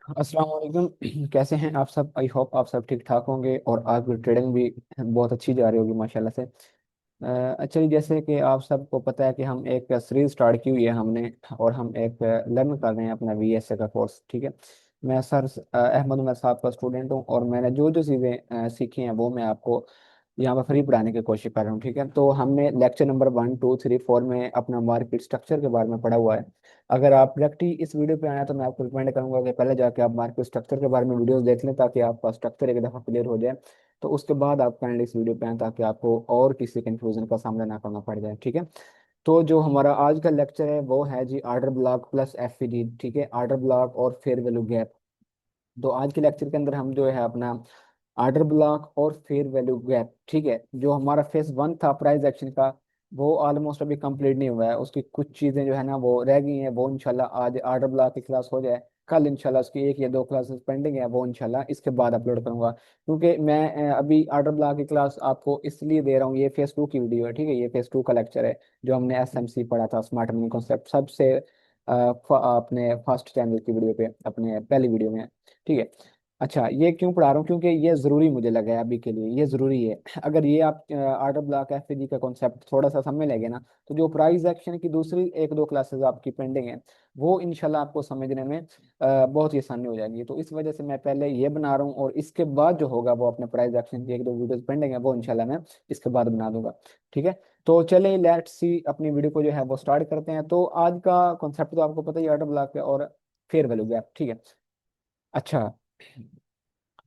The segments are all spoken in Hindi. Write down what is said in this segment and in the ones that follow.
अस्सलाम वालेकुम। कैसे हैं आप सब? आई होप आप सब ठीक ठाक होंगे और आपकी ट्रेडिंग भी बहुत अच्छी जा रही होगी माशाल्लाह से। अच्छा जी, जैसे कि आप सबको पता है कि हम एक सीरीज स्टार्ट की हुई है हमने, और हम एक लर्न कर रहे हैं अपना VSA का कोर्स। ठीक है। मैं सर अहमद उमर साहब का स्टूडेंट हूँ, और मैंने जो जो चीज़ें सीखी हैं वो मैं आपको यहाँ पर फ्री पढ़ाने की कोशिश कर रहा हूँ। ठीक है। तो हमने लेक्चर नंबर 1 2 3 4 में अपना मार्केट स्ट्रक्चर के बारे में पढ़ा हुआ है। अगर आप डायरेक्टली इस वीडियो पे आए तो मैं आपको रिकमेंड करूंगा कि पहले जाके आप मार्केट स्ट्रक्चर के बारे में वीडियोस देख लें, ताकि आपका स्ट्रक्चर एक दफ़ा क्लियर हो जाए। तो उसके बाद आप काइंडली इस वीडियो पे आए, ताकि आपको और किसी कंफ्यूजन का सामना ना करना पड़ जाए। ठीक है। तो जो हमारा आज का लेक्चर है वो है जी आर्डर ब्लॉक प्लस FVD। ठीक है। आर्डर ब्लॉक और फेयर वैल्यू गैप। तो आज के लेक्चर के अंदर हम जो है अपना आर्डर ब्लॉक और फेयर वैल्यू गैप, ठीक है, जो हमारा फेज 1 था प्राइस एक्शन का, वो ऑलमोस्ट अभी कंप्लीट नहीं हुआ है। उसकी कुछ चीज़ें जो है ना वो रह गई हैं। वो इंशाल्लाह आज आर्डर ब्लॉक की क्लास हो जाए, कल इंशाल्लाह उसकी 1 या 2 क्लासेस पेंडिंग है, वो इंशाल्लाह इसके बाद अपलोड करूंगा। क्योंकि मैं अभी आर्डर ब्लॉक की क्लास आपको इसलिए दे रहा हूँ, ये फेज 2 की वीडियो है। ठीक है। ये फेज 2 का लेक्चर है जो हमने SMC पढ़ा था, स्मार्ट मनी कॉन्सेप्ट, सबसे अपने फर्स्ट चैनल की वीडियो पे, अपने पहली वीडियो में। ठीक है। अच्छा, ये क्यों पढ़ा रहा हूँ? क्योंकि ये ज़रूरी मुझे लगा है, अभी के लिए ये ज़रूरी है। अगर ये आप आर्डर ब्लॉक FVD का कॉन्सेप्ट थोड़ा सा समझ लेंगे ना, तो जो प्राइस एक्शन की दूसरी 1 2 क्लासेस आपकी पेंडिंग है, वो इंशाल्लाह आपको समझने में बहुत ही आसानी हो जाएगी। तो इस वजह से मैं पहले ये बना रहा हूँ, और इसके बाद जो होगा वो अपने प्राइस एक्शन की 1 2 वीडियोस पेंडिंग है, वो इंशाल्लाह मैं इसके बाद बना दूंगा। ठीक है। तो चलें, लेट्स सी अपनी वीडियो को जो है वो स्टार्ट करते हैं। तो आज का कॉन्सेप्ट तो आपको पता ही, आर्डर ब्लॉक और फेयर वैल्यू गैप। ठीक है। अच्छा,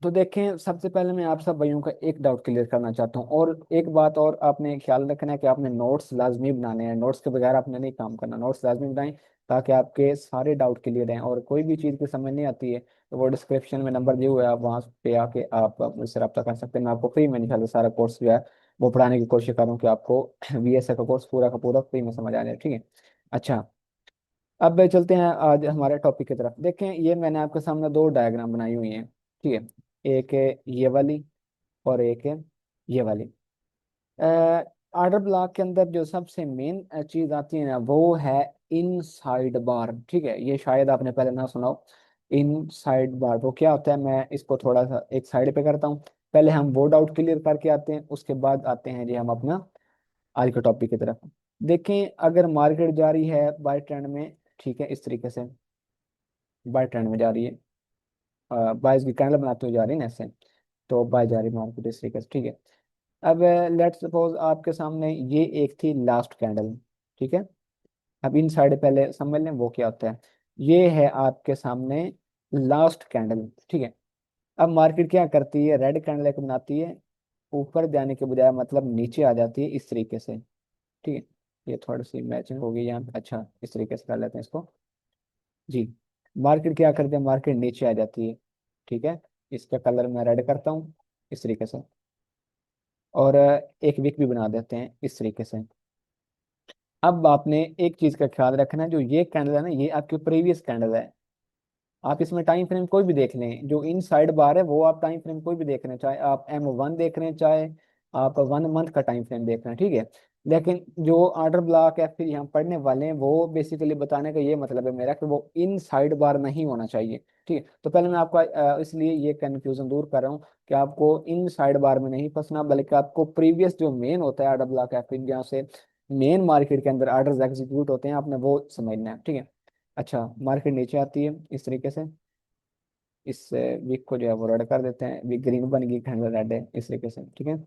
तो देखें, सबसे पहले मैं आप सब भाइयों का एक डाउट क्लियर करना चाहता हूँ, और एक बात और आपने ख्याल रखना है कि आपने नोट्स लाजमी बनाने हैं। नोट्स के बगैर आपने नहीं काम करना, नोट्स लाजमी बनाएं, ताकि आपके सारे डाउट क्लियर हैं। और कोई भी चीज़ की समझ नहीं आती है तो वो डिस्क्रिप्शन में नंबर दिए हुए हैं, आप वहाँ पे आके आप मुझसे रब्ता कर सकते हैं। मैं आपको फ्री में इंशाल्लाह सारा कोर्स जो है वो पढ़ाने की कोशिश करूँ कि आपको VSA का कोर्स पूरा का पूरा फ्री में समझ आ जाए। ठीक है। अच्छा, अब चलते हैं आज हमारे टॉपिक की तरफ। देखें, ये मैंने आपके सामने 2 डायग्राम बनाई हुई हैं। ठीक है। एक है ये वाली, और एक है ये वाली। आर्डर ब्लॉक के अंदर जो सबसे मेन चीज आती है ना, वो है इन साइड बार। ठीक है। ये शायद आपने पहले ना सुना हो। इन साइड बार वो क्या होता है, मैं इसको थोड़ा सा एक साइड पे करता हूँ। पहले हम वो डाउट क्लियर करके आते हैं, उसके बाद आते हैं जी हम अपना आज के टॉपिक की तरफ। देखें, अगर मार्केट जा रही है बाय ट्रेंड में, ठीक है, इस तरीके से बाय ट्रेंड में जा रही है, बाय की कैंडल बनाते हुए जा रही है ना ऐसे, तो बाय जा रही है मार्केट इस तरीके से। ठीक है। अब लेट्स सपोज आपके सामने ये एक थी लास्ट कैंडल। ठीक है। अब इन साइड पहले समझ लें वो क्या होता है। ये है आपके सामने लास्ट कैंडल। ठीक है। अब मार्केट क्या करती है, रेड कैंडल एक बनाती है, ऊपर जाने के बजाय मतलब नीचे आ जाती है इस तरीके से। ठीक है। ये थोड़ी सी मैचिंग होगी यहाँ पे। अच्छा, इस तरीके से कर लेते हैं इसको जी। मार्केट क्या करते हैं, मार्केट नीचे आ जाती है। ठीक है। इसका कलर मैं रेड करता हूँ इस तरीके से, और एक विक भी बना देते हैं इस तरीके से। अब आपने एक चीज का ख्याल रखना है, जो ये कैंडल है ना, ये आपकी प्रीवियस कैंडल है। आप इसमें टाइम फ्रेम कोई भी देख लें, जो इन साइड बार है वो आप टाइम फ्रेम कोई भी देख रहे हैं, चाहे आप M1 देख रहे हैं, चाहे आप 1 मंथ का टाइम फ्रेम देख रहे हैं। ठीक है। लेकिन जो ऑर्डर ब्लॉक है फिर यहाँ पढ़ने वाले हैं, वो बेसिकली बताने का ये मतलब है मेरा कि वो इन साइड बार नहीं होना चाहिए। ठीक है। तो पहले मैं आपका इसलिए ये कंफ्यूजन दूर कर रहा हूँ कि आपको इन साइड बार में नहीं फंसना, बल्कि आपको प्रीवियस जो मेन होता है ऑर्डर ब्लॉक है, फिर जहाँ से मेन मार्केट के अंदर ऑर्डर्स एग्जीक्यूट होते हैं, आपने वो समझना है। ठीक है। अच्छा, मार्केट नीचे आती है इस तरीके से, इस विक को जो है वो रेड कर देते हैं, विक ग्रीन बन गई, कैंडल रेड है इस तरीके से। ठीक है।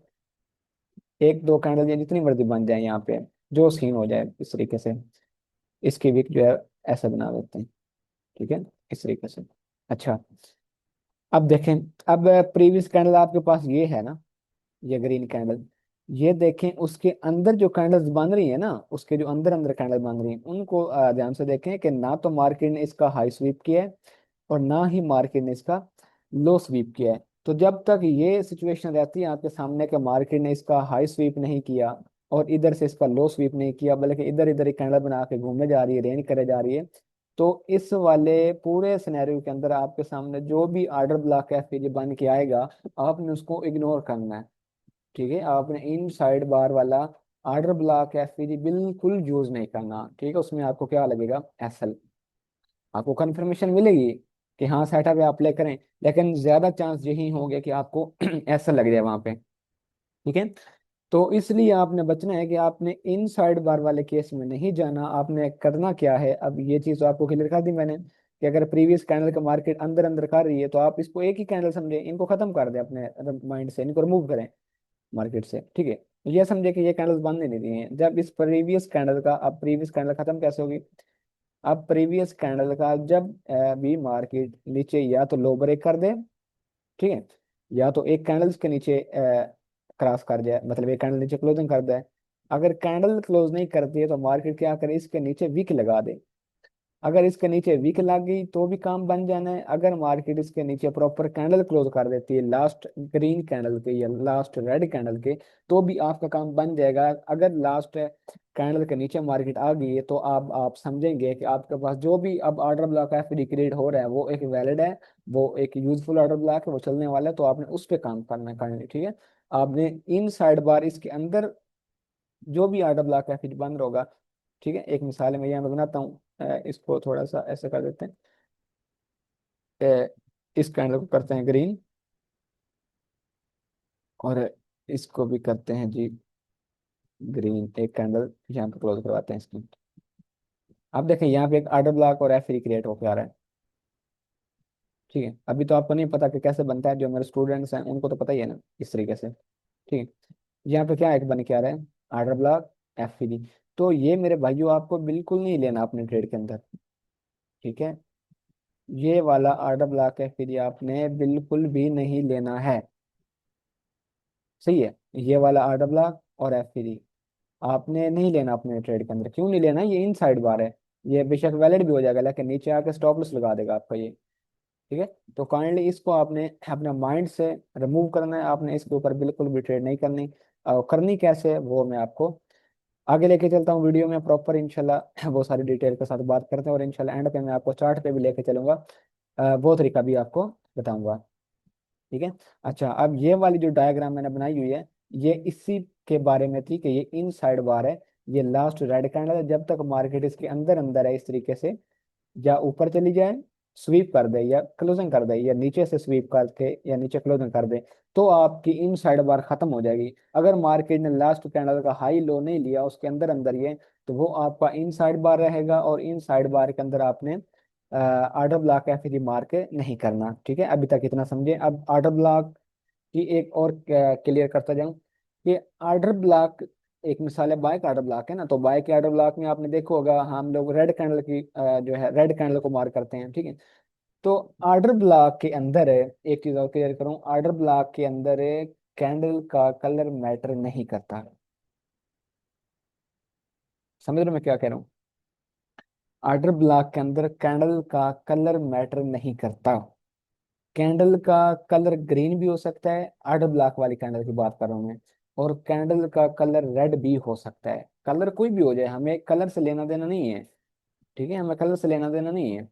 1 2 कैंडल या जितनी मर्जी बन जाए यहाँ पे, जो सीन हो जाए इस तरीके से, इसकी विक जो है ऐसा बना देते हैं। ठीक है। इस तरीके से। अच्छा, अब देखें, अब प्रीवियस कैंडल आपके पास ये है ना, ये ग्रीन कैंडल। ये देखें, उसके अंदर जो कैंडल्स बन रही है ना, उसके जो अंदर अंदर कैंडल बन रही हैं, उनको ध्यान से देखें कि ना तो मार्केट ने इसका हाई स्वीप किया है, और ना ही मार्केट ने इसका लो स्वीप किया है। तो जब तक ये सिचुएशन रहती है आपके सामने कि मार्केट ने इसका हाई स्वीप नहीं किया और इधर से इसका लो स्वीप नहीं किया, बल्कि इधर इधर ही कैंडल बना के घूमे जा रही है, रेंज करे जा रही है, तो इस वाले पूरे सिनेरियो के अंदर आपके सामने जो भी ऑर्डर ब्लॉक FVD बन के आएगा, आपने उसको इग्नोर करना है। ठीक है। आपने इन साइड बार वाला ऑर्डर ब्लॉक FVD बिल्कुल यूज नहीं करना। ठीक है। उसमें आपको क्या लगेगा, SL, आपको कंफर्मेशन मिलेगी कि हाँ सेटअप है, आप प्ले करें, लेकिन ज्यादा चांस यही होंगे कि आपको ऐसा लग जाए वहां पे। ठीक है, तो इसलिए आपने बचना है कि आपने इन साइड बार वाले केस में नहीं जाना। आपने करना क्या है, अब ये चीज तो आपको क्लियर कर दी मैंने, कि अगर प्रीवियस कैंडल का मार्केट अंदर अंदर कर रही है तो आप इसको एक ही कैंडल समझे, इनको खत्म कर दें अपने माइंड से, इनको रिमूव करें मार्केट से। ठीक है, ये समझे कि ये कैंडल्स बंद नहीं दिए हैं। जब इस प्रीवियस कैंडल का, अब प्रीवियस कैंडल खत्म कैसे होगी, अब प्रीवियस कैंडल का जब भी मार्केट नीचे या तो लो ब्रेक कर दे, ठीक है, या तो एक कैंडल के नीचे क्रॉस कर जाए, मतलब एक कैंडल नीचे क्लोजिंग कर दे। अगर कैंडल क्लोज नहीं करती है तो मार्केट क्या करे, इसके नीचे विक लगा दे। अगर इसके नीचे वीक लग गई तो भी काम बन जाना है। अगर मार्केट इसके नीचे प्रॉपर कैंडल क्लोज कर देती है लास्ट ग्रीन कैंडल के या लास्ट रेड कैंडल के, तो भी आपका काम बन जाएगा। अगर लास्ट कैंडल के नीचे मार्केट आ गई है तो आप समझेंगे कि आपके पास जो भी अब ऑर्डर ब्लॉक एफडी क्रिएट हो रहा है वो एक वैलिड है, वो एक यूजफुल ऑर्डर ब्लॉक है, वो चलने वाला है। तो आपने उस पर काम करना करना ठीक है। आपने इन साइड बार इसके अंदर जो भी ऑर्डर ब्लॉक एफडी बंद होगा, ठीक है, एक मिसाल मैं यहाँ पे बनाता हूँ। इसको थोड़ा सा ऐसे कर देते हैं। इस कैंडल को करते हैं ग्रीन, और इसको भी करते हैं जी ग्रीन। एक कैंडल यहाँ पे क्लोज करवाते हैं इसकी। आप देखें यहाँ पे एक ऑर्डर ब्लॉक और एफ क्रिएट होकर आ रहा है। ठीक है, अभी तो आपको नहीं पता कि कैसे बनता है, जो मेरे स्टूडेंट्स हैं उनको तो पता ही है ना इस तरीके से। ठीक है, यहाँ पे क्या एक बन के आ रहा है, ऑर्डर ब्लॉक एफ। तो ये मेरे भाइयों आपको बिल्कुल नहीं लेना अपने ट्रेड के अंदर। ठीक है, ये वाला ऑर्डर ब्लॉक एफ आपने बिल्कुल भी नहीं लेना है। सही है, ये वाला ऑर्डर ब्लॉक और एफ आपने नहीं लेना अपने ट्रेड के अंदर। क्यों नहीं लेना, ये इन साइड बार है, ये बेशक वैलिड भी हो जाएगा लेकिन नीचे आके स्टॉप लॉस लगा देगा आपका ये। ठीक है, तो काइंडली इसको आपने अपने माइंड से रिमूव करना है। आपने इसके ऊपर बिल्कुल भी ट्रेड नहीं करनी। और करनी कैसे है वो मैं आपको आगे लेके चलता हूँ वीडियो में प्रॉपर इंशाल्लाह। वो सारी डिटेल के साथ बात करते हैं, और इंशाल्लाह एंड पे मैं आपको चार्ट पे भी लेके चलूंगा, वो तरीका भी आपको बताऊंगा। ठीक है, अच्छा अब ये वाली जो डायग्राम मैंने बनाई हुई है, ये इसी के बारे में थी कि ये इन साइड बार है, ये लास्ट रेड कैंडल है। जब तक मार्केट इसके अंदर अंदर है इस तरीके से, या ऊपर चली जाए स्वीप कर दे, या क्लोजिंग कर दे, या नीचे से स्वीप करके या नीचे क्लोजिंग कर दे, तो आपकी इन साइड बार खत्म हो जाएगी। अगर मार्केट ने लास्ट कैंडल का हाई लो नहीं लिया उसके अंदर अंदर ये, तो वो आपका इन साइड बार रहेगा, और इन साइड बार के अंदर आपने ऑर्डर ब्लॉक एफ मार के नहीं करना। ठीक है, अभी तक इतना समझे। अब ऑर्डर ब्लॉक की एक और क्लियर करता जाऊं कि ऑर्डर ब्लॉक, एक मिसाल है बाय का ऑर्डर ब्लॉक है ना, तो बाय के ऑर्डर ब्लॉक में आपने देखा होगा हम लोग रेड कैंडल की जो है रेड कैंडल को मार करते हैं। ठीक है, तो ऑर्डर ब्लॉक के अंदर है, एक चीज और क्लियर करूं, ऑर्डर ब्लॉक के अंदर है कैंडल का कलर मैटर नहीं करता। समझ रहे हो मैं क्या कह रहा हूँ, ऑर्डर ब्लॉक के अंदर कैंडल का कलर मैटर नहीं करता। कैंडल का कलर ग्रीन भी हो सकता है, ऑर्डर ब्लॉक वाली कैंडल की बात कर रहा हूँ मैं, और कैंडल का कलर रेड भी हो सकता है। कलर कोई भी हो जाए, हमें कलर से लेना देना नहीं है। ठीक है, हमें कलर से लेना देना नहीं है।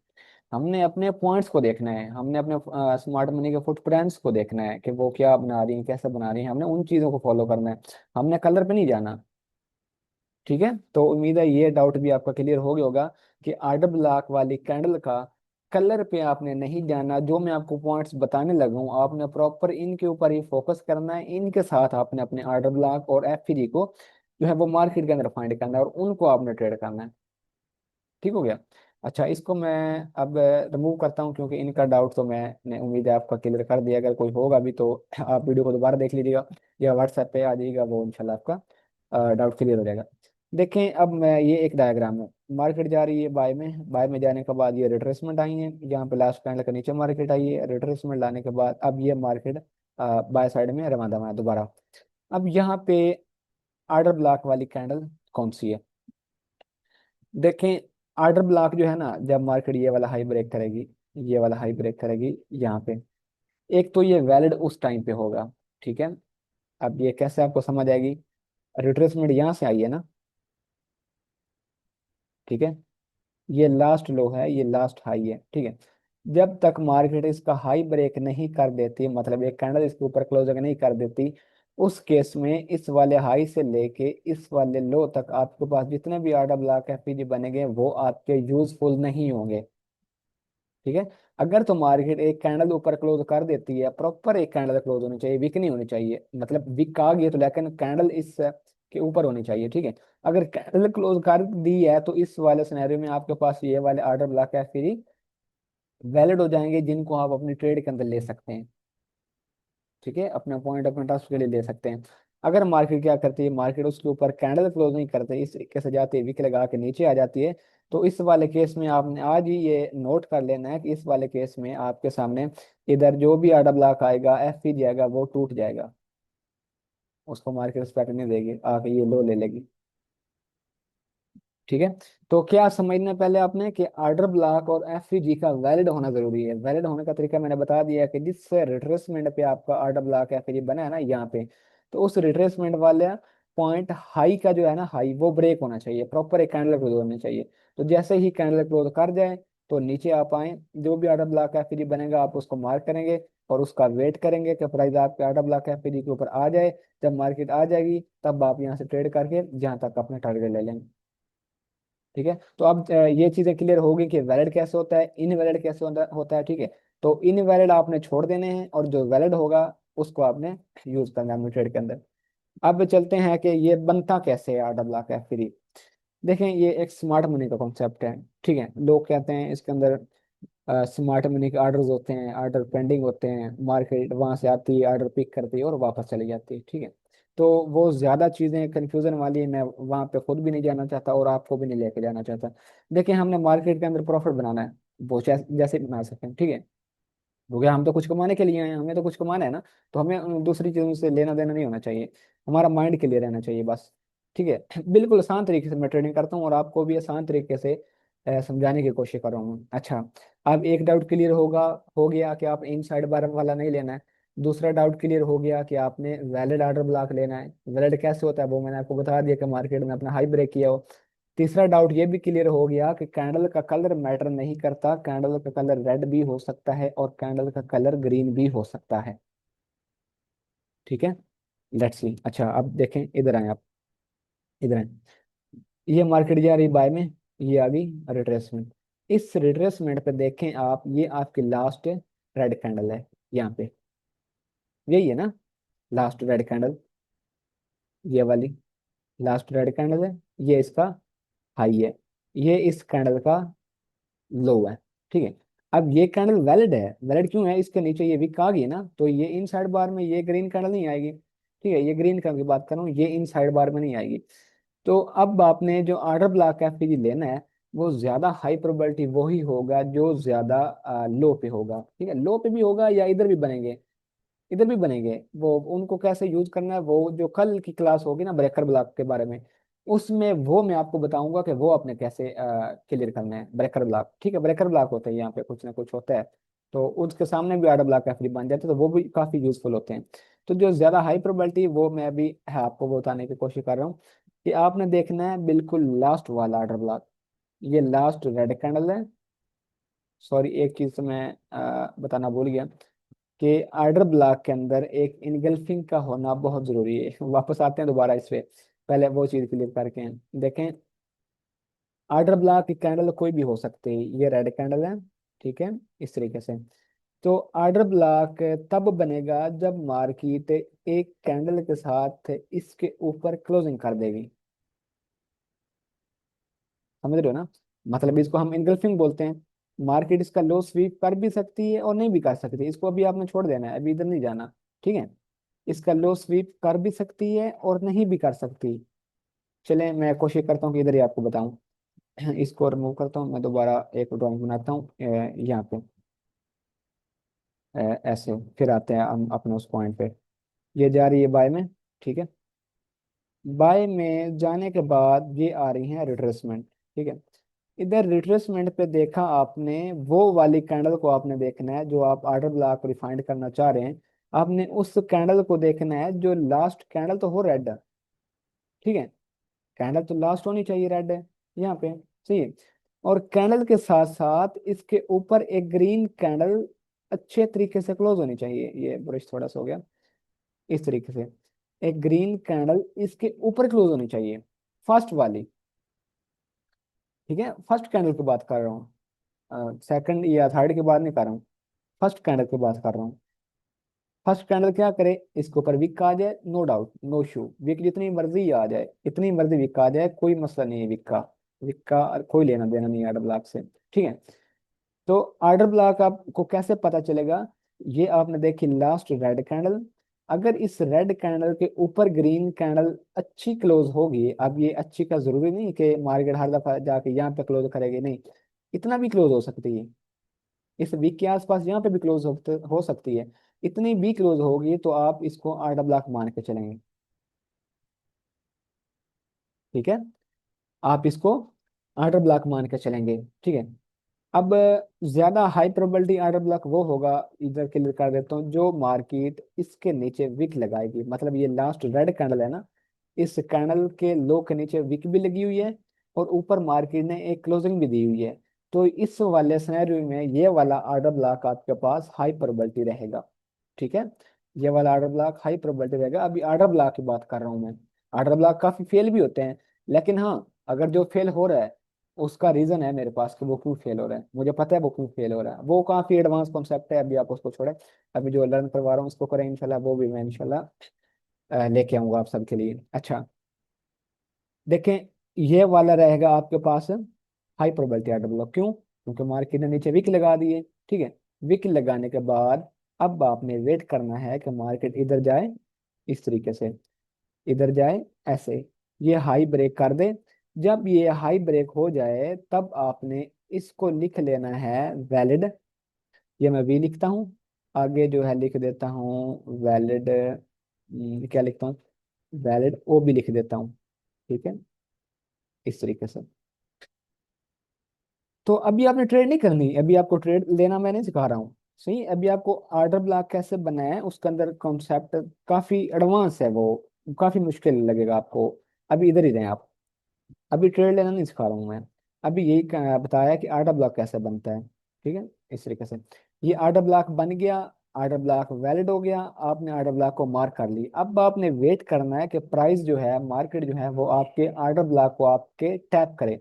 हमने अपने पॉइंट्स को देखना है, हमने अपने स्मार्ट मनी के फुटप्रिंट्स को देखना है कि वो क्या बना रही है, कैसे बना रही है, हमने उन चीज़ों को फॉलो करना है। हमने कलर पे नहीं जाना। ठीक है, तो उम्मीद है ये डाउट भी आपका क्लियर हो गया होगा कि ऑर्डर ब्लॉक वाली कैंडल का कलर पे आपने नहीं जाना। जो मैं आपको पॉइंट्स बताने लगा हूँ आपने प्रॉपर इनके ऊपर ही फोकस करना है। इनके साथ आपने अपने ऑर्डर ब्लॉक और एफ को जो है वो मार्केट के अंदर फाइंड करना है, और उनको आपने ट्रेड करना है। ठीक हो गया। अच्छा, इसको मैं अब रिमूव करता हूँ, क्योंकि इनका डाउट तो मैंने उम्मीद है आपका क्लियर कर दिया। अगर कोई होगा भी तो आप वीडियो को दोबारा देख लीजिएगा, या व्हाट्सएप पे आ जाइएगा, वो इंशाल्लाह आपका डाउट क्लियर हो जाएगा। देखें, अब मैं ये एक डायग्राम है, मार्केट जा रही है बाय में, बाय में जाने के बाद ये रिट्रेसमेंट आई है, यहाँ पे लास्ट कैंडल के नीचे मार्केट आई है, रिट्रेसमेंट लाने के बाद अब ये मार्केट बाय साइड में रवा दवा है दोबारा। अब यहाँ पे ऑर्डर ब्लॉक वाली कैंडल कौन सी है, देखें। ऑर्डर ब्लॉक जो है ना, जब मार्केट ये वाला हाई ब्रेक करेगी, ये वाला हाई ब्रेक करेगी यहाँ पे, एक तो ये वैलिड उस टाइम पे होगा। ठीक है, अब ये कैसे आपको समझ आएगी, रिट्रेसमेंट यहाँ से आई है ना। ठीक है, ये लास्ट लो है, ये लास्ट हाई है। ठीक है, जब तक मार्केट इसका हाई ब्रेक नहीं कर देती, मतलब एक कैंडल इसके ऊपर क्लोजिंग नहीं कर देती, उस केस में इस वाले हाई से लेके इस वाले लो तक आपके पास जितने भी ऑर्डर ब्लॉक एफपीजी बनेंगे वो आपके यूजफुल नहीं होंगे। ठीक है, अगर तो मार्केट एक कैंडल ऊपर क्लोज कर देती है, प्रॉपर एक कैंडल क्लोज होनी चाहिए, वीक नहीं होनी चाहिए, मतलब वीक आ गई तो लेकिन कैंडल इस के ऊपर होनी चाहिए, ठीक है। अगर कैंडल क्लोज कर दी है तो इस वाले सिनेरियो में आपके पास ये वाले ऑर्डर ब्लॉक है फ्री वैलिड हो जाएंगे, जिनको आप अपनी ट्रेड के अंदर ले सकते हैं, ठीक है, अपना पॉइंट अपने ट्रस्ट के लिए ले सकते हैं। अगर मार्केट क्या करती है, मार्केट उसके ऊपर कैंडल क्लोज नहीं करते, इस तरीके से जाती है, विक लगा के नीचे आ जाती है, तो इस वाले केस में आपने आज ही ये नोट कर लेना है कि इस वाले केस में आपके सामने इधर जो भी आड़ा ब्लॉक आएगा, एफ पी जाएगा, वो टूट जाएगा, उसको मार्केट रिस्पेक्ट नहीं देगी, आके ये लो ले लेगी, ठीक है। तो क्या समझना है पहले आपने कि आर्डर ब्लॉक और एफईजी का वैलिड होना जरूरी है। वैलिड होने का तरीका मैंने बता दिया कि जिस रिट्रेसमेंट पे आपका आर्डर ब्लॉक एफईजी बना है ना यहाँ पे, तो उस रिट्रेसमेंट वाले पॉइंट हाई का जो है ना, हाई वो ब्रेक होना चाहिए, प्रॉपर एक कैंडल क्लोज होनी चाहिए। तो जैसे ही कैंडल क्लोज कर जाए तो नीचे आप आए, जो भी आर्डर ब्लॉक एफईजी बनेगा आप उसको मार्क करेंगे और उसका वेट करेंगे कि प्राइस आपके आर्डर ब्लॉक एफईजी के ऊपर आ जाए। जब मार्केट आ जाएगी तब आप यहाँ से ट्रेड करके जहाँ तक अपना टारगेट ले लेंगे, ठीक है। तो अब ये चीजें क्लियर होगी कि वैलिड कैसे होता है, इनवैलिड कैसे होता है, ठीक है। तो इनवैलिड आपने छोड़ देने हैं और जो वैलिड होगा उसको आपने यूज करना है अपने ट्रेड के अंदर। अब चलते हैं कि ये बनता कैसे है आर्डर ब्लॉक है फ्री। देखें ये एक स्मार्ट मनी का कॉन्सेप्ट है, ठीक है। लोग कहते हैं इसके अंदर स्मार्ट मनी के ऑर्डर्स होते हैं, ऑर्डर पेंडिंग होते हैं, मार्केट वहां से आती है, ऑर्डर पिक करती है और वापस चली जाती है, ठीक है। तो वो ज्यादा चीजें कंफ्यूजन वाली है, मैं वहां पे खुद भी नहीं जाना चाहता और आपको भी नहीं लेके जाना चाहता। देखिए हमने मार्केट के अंदर प्रॉफिट बनाना है, वो जैसे बना सकें, ठीक है। हो गया, हम तो कुछ कमाने के लिए आए हैं, हमें तो कुछ कमाना है ना, तो हमें दूसरी चीजों से लेना देना नहीं होना चाहिए, हमारा माइंड क्लियर रहना चाहिए बस, ठीक है। बिल्कुल आसान तरीके से मैं ट्रेडिंग करता हूँ और आपको भी आसान तरीके से समझाने की कोशिश कर रहा हूँ। अच्छा, अब एक डाउट क्लियर होगा, हो गया कि आप इन साइड बार वाला नहीं लेना है। दूसरा डाउट क्लियर हो गया कि आपने वैलिड ऑर्डर ब्लॉक लेना है। वैलिड कैसे होता है वो मैंने आपको बता दिया कि मार्केट में अपना हाई ब्रेक किया हो। तीसरा डाउट ये भी क्लियर हो गया कि कैंडल का कलर मैटर नहीं करता, कैंडल का कलर रेड भी हो सकता है और कैंडल का कलर ग्रीन भी हो सकता है, ठीक है। लेट्स सी, अच्छा अब देखें, इधर आए आप, इधर आए, ये मार्केट जा रही बाय में, ये आ गई रिट्रेसमेंट। इस रिट्रेसमेंट पे देखें आप, ये आपकी लास्ट रेड कैंडल है यहाँ पे, यही है ना लास्ट रेड कैंडल, ये वाली लास्ट रेड कैंडल है, ये इसका हाई है, ये इस कैंडल का लो है, ठीक है। अब ये कैंडल वैलिड है, वैलिड क्यों है, इसके नीचे ये विक आ गई ना, तो ये इन साइड बार में ये ग्रीन कैंडल नहीं आएगी, ठीक है। ये ग्रीन कैंडल की बात कर रहा हूँ, ये इन साइड बार में नहीं आएगी। तो अब आपने जो ऑर्डर ब्लॉक एफपीजी लेना है, वो ज्यादा हाई प्रोबेबिलिटी वही होगा जो ज्यादा लो पे होगा, ठीक है। लो पे भी होगा या इधर भी बनेंगे, इधर भी बनेंगे, वो उनको कैसे यूज करना है वो जो कल की क्लास होगी ना ब्रेकर ब्लॉक के बारे में, उसमें वो मैं आपको बताऊंगा कि वो आपने कैसे क्लियर करना है ब्रेकर ब्लॉक, ठीक है। ब्रेकर ब्लॉक होते हैं यहाँ पे कुछ ना कुछ होता है, तो उसके सामने भी आर्डर ब्लॉक काफी बन जाते हैं, तो वो भी काफी यूजफुल होते हैं। तो जो ज्यादा हाई प्रोबेबिलिटी वो मैं अभी है आपको बताने की कोशिश कर रहा हूँ कि आपने देखना है बिल्कुल लास्ट वाला आर्डर ब्लॉक, ये लास्ट रेड कैंडल है। सॉरी एक चीज मैं बताना भूल गया कि आर्डर ब्लॉक के अंदर एक इनगल्फिंग का होना बहुत जरूरी है। वापस आते हैं दोबारा इस पे, पहले वो चीज क्लियर करके हैं। देखें आर्डर ब्लॉक की कैंडल कोई भी हो सकती है, ये रेड कैंडल है, ठीक है, इस तरीके से। तो आर्डर ब्लॉक तब बनेगा जब मार्केट एक कैंडल के साथ इसके ऊपर क्लोजिंग कर देगी, समझ रहे हो ना, मतलब इसको हम इनगल्फिंग बोलते हैं। मार्केट इसका लो स्वीप कर भी सकती है और नहीं भी कर सकती, इसको अभी आपने छोड़ देना है, अभी इधर नहीं जाना, ठीक है। इसका लो स्वीप कर भी सकती है और नहीं भी कर सकती। चलें मैं कोशिश करता हूँ कि इधर ही आपको बताऊं। इसको रिमूव करता हूँ, मैं दोबारा एक ड्राइंग बनाता हूँ यहाँ पे, ऐसे फिर आते हैं हम अपने उस पॉइंट पे। ये जा रही है बाय में, ठीक है। बाय में जाने के बाद ये आ रही है रिट्रेसमेंट, ठीक है। इधर रिट्रेसमेंट पे देखा आपने, वो वाली कैंडल को आपने देखना है जो आप ऑर्डर ब्लॉक रिफाइंड करना चाह रहे हैं। आपने उस कैंडल को देखना है जो लास्ट कैंडल तो हो रेड, ठीक है। कैंडल तो लास्ट होनी चाहिए रेड है यहाँ पे, सही है। और कैंडल के साथ साथ इसके ऊपर एक ग्रीन कैंडल अच्छे तरीके से क्लोज होनी चाहिए, ये ब्रश थोड़ा सा हो गया, इस तरीके से एक ग्रीन कैंडल इसके ऊपर क्लोज होनी चाहिए, फर्स्ट वाली, ठीक है। फर्स्ट कैंडल की बात कर रहा हूँ, सेकंड या थर्ड की बात नहीं कर रहा हूँ, फर्स्ट कैंडल की बात कर रहा हूँ। फर्स्ट कैंडल क्या करे, इसके ऊपर विक आ जाए, नो डाउट नो इशू, विक जितनी मर्जी आ जाए, इतनी मर्जी विक आ जाए, कोई मसला नहीं है विक का। विक का कोई लेना देना नहीं है ऑर्डर ब्लॉक से, ठीक है। तो ऑर्डर ब्लॉक आपको कैसे पता चलेगा, ये आपने देखी लास्ट रेड कैंडल, अगर इस रेड कैंडल के ऊपर ग्रीन कैंडल अच्छी क्लोज होगी, अब ये अच्छी का जरूरी नहीं कि मार्केट हर दफा जाके यहाँ पे क्लोज करेगी, नहीं, इतना भी क्लोज हो सकती है, इस वीक के आसपास यहाँ पे भी क्लोज हो सकती है, इतनी भी क्लोज होगी तो आप इसको ऑर्डर ब्लॉक मान के चलेंगे, ठीक है। आप इसको ऑर्डर ब्लॉक मान के चलेंगे, ठीक है। अब ज्यादा हाई प्रोबेबिलिटी ऑर्डर ब्लॉक वो होगा, इधर क्लियर कर देता हूँ, जो मार्केट इसके नीचे विक लगाएगी, मतलब ये लास्ट रेड कैंडल है ना, इस कैंडल के लो के नीचे विक भी लगी हुई है, और ऊपर मार्केट ने एक क्लोजिंग भी दी हुई है। तो इस वाले सिनेरियो में ये वाला ऑर्डर ब्लॉक आपके पास हाई प्रोबेबिलिटी रहेगा, ठीक है। ये वाला ऑर्डर ब्लॉक हाई प्रोबेबिलिटी रहेगा। अभी ऑर्डर ब्लॉक की बात कर रहा हूँ मैं, ऑर्डर ब्लॉक काफी फेल भी होते हैं, लेकिन हाँ, अगर जो फेल हो रहा है उसका रीजन है मेरे पास कि वो क्यों फेल हो रहा है, मुझे पता है वो क्यों फेल हो रहा है, वो काफी एडवांस कॉन्सेप्ट है, अभी आप उसको छोड़े, अभी जो लर्न करवा रहा हूँ उसको करें इंशाल्लाह, वो भी मैं इंशाल्लाह लेके आऊंगा आप सबके लिए। अच्छा, देखें, ये वाला रहेगा आपके पास हाई प्रोबेबिलिटी ऑर्डर ब्लॉक, क्यों, क्योंकि मार्केट ने नीचे विक लगा दिए, ठीक है। विक लगाने के बाद अब आपने वेट करना है कि मार्केट इधर जाए, इस तरीके से इधर जाए, ऐसे ये हाई ब्रेक कर दे। जब ये हाई ब्रेक हो जाए तब आपने इसको लिख लेना है वैलिड, ये मैं वी लिखता हूँ, आगे जो है लिख देता हूँ वैलिड, क्या लिखता हूँ, वैलिड ओ भी लिख देता हूँ, ठीक है, इस तरीके से। तो अभी आपने ट्रेड नहीं करनी, अभी आपको ट्रेड लेना मैं नहीं सिखा रहा हूँ, सही, अभी आपको ऑर्डर ब्लॉक कैसे बनाए है उसके अंदर कॉन्सेप्ट काफी एडवांस है, वो काफी मुश्किल लगेगा आपको, अभी इधर ही रहें आप, अभी ट्रेड लेना नहीं सिखा रहा हूँ मैं, अभी यही बताया कि ऑर्डर ब्लॉक कैसे बनता है, ठीक है, इस तरीके से। ये ऑर्डर ब्लॉक बन गया, ऑर्डर ब्लॉक वैलिड हो गया, आपने ऑर्डर ब्लॉक को मार्क कर ली, अब आपने वेट करना है कि प्राइस जो है, मार्केट जो है वो आपके ऑर्डर ब्लॉक को आपके टैप करे।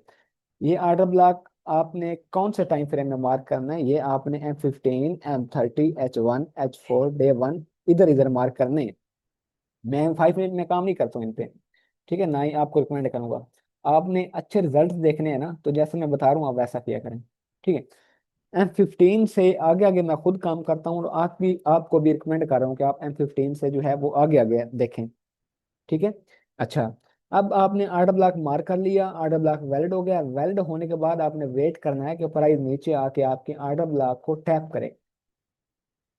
ये ऑर्डर ब्लॉक आपने कौन से टाइम फ्रेम में मार्क करना है, ये आपने M15, M30, H1, H4, day one, इधर इधर मार्क करने हैं। मैं M5 में काम नहीं करता हूँ इन पे, ठीक है, ना ही आपको रिकमेंड करूंगा। आपने अच्छे रिजल्ट देखने हैं ना, तो जैसे मैं बता रहा हूँ आप वैसा किया करें, ठीक है। M15 से आगे आगे मैं खुद काम करता हूँ, और आपको भी रिकमेंड कर रहा हूँ कि आप M15 से जो है वो आगे आगे देखें, ठीक है। अच्छा, अब आपने ऑर्डर ब्लॉक मार्क कर लिया, ऑर्डर ब्लॉक वैलिड हो गया, वैलिड होने के बाद आपने वेट करना है कि प्राइस नीचे आके आपके ऑर्डर ब्लॉक को टैप करे,